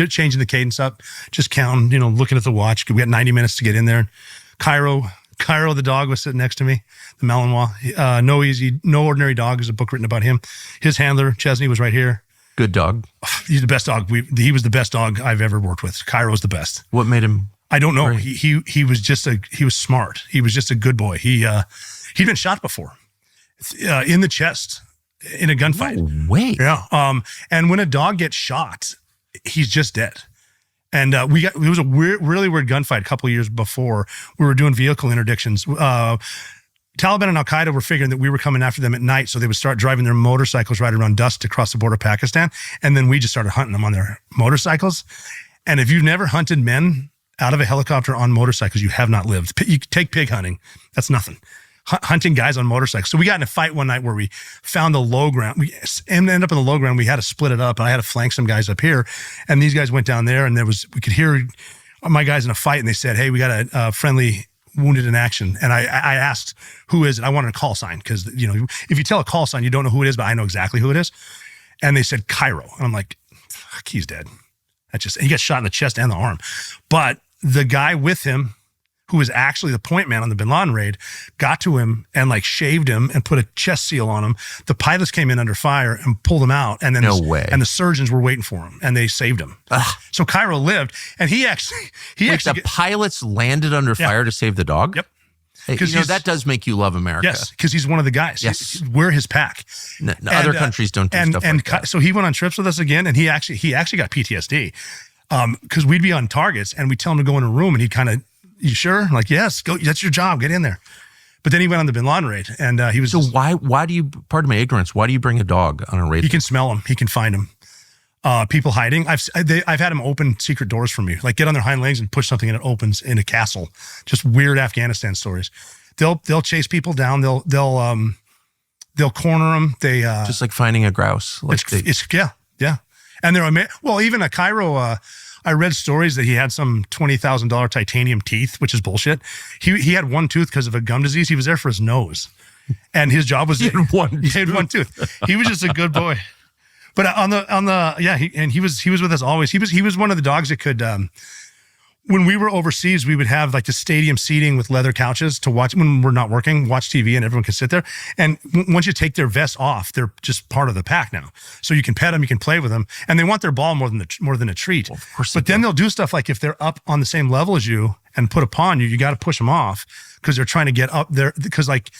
changing the cadence up, just counting, looking at the watch. We got 90 minutes to get in there. Cairo, the dog, was sitting next to me, the Malinois. No Ordinary Dog is a book written about him. His handler, Chesney, was right here. Good dog. He's the best dog. He was the best dog I've ever worked with. Cairo was the best. What made him? I don't know. He was smart. He was just a good boy. He'd been shot before, in the chest, in a gunfight. No way. Yeah. And when a dog gets shot, he's just dead. And it was a really weird gunfight a couple of years before. We were doing vehicle interdictions. Taliban and Al-Qaeda were figuring that we were coming after them at night, so they would start driving their motorcycles right around dusk to cross the border of Pakistan, and then we just started hunting them on their motorcycles. And if you've never hunted men out of a helicopter on motorcycles, you have not lived. You take pig hunting, that's nothing. Hunting guys on motorcycles. So we got in a fight one night where we found the low ground. We ended up in the low ground. We had to split it up. I had to flank some guys up here, and these guys went down there, and we could hear my guys in a fight, and they said, "Hey, we got a friendly wounded in action." And I asked, "Who is it?" I wanted a call sign because if you tell a call sign, you don't know who it is, but I know exactly who it is. And they said Cairo, and I'm like, "Fuck, he's dead." He got shot in the chest and the arm. But the guy with him, who was actually the point man on the Bin Laden raid, got to him and shaved him and put a chest seal on him. The pilots came in under fire and pulled him out. And then and the surgeons were waiting for him and they saved him. Ugh. So Cairo lived, and the pilots landed under fire to save the dog? Yep. Because that does make you love America. Yes, because he's one of the guys. Yes. We're his pack. Other countries don't do stuff like that. So he went on trips with us again, and he actually got PTSD because we'd be on targets and we'd tell him to go in a room, and he'd kind of, "You sure?" Like, "Yes, go. That's your job. Get in there." But then he went on the Bin Laden raid, and he was. So why do you? Pardon my ignorance. Why do you bring a dog on a raid? He can smell them. He can find them. People hiding. I've had him open secret doors for me. Like, get on their hind legs and push something, and it opens in a castle. Just weird Afghanistan stories. They'll chase people down. They'll corner them. They just like finding a grouse. Yeah. And they're even a Cairo. I read stories that he had some $20,000 titanium teeth, which is bullshit. He had one tooth because of a gum disease. He was there for his nose, and his job was he had one tooth. He was just a good boy. But he was with us always. He was one of the dogs that could. When we were overseas, we would have the stadium seating with leather couches to watch when we're not working, watch TV, and everyone could sit there. And once you take their vests off, they're just part of the pack now. So you can pet them, you can play with them, and they want their ball more than a treat. Well, of course. But then they'll do stuff like if they're up on the same level as you and put upon you, you got to push them off because they're trying to get up there. Because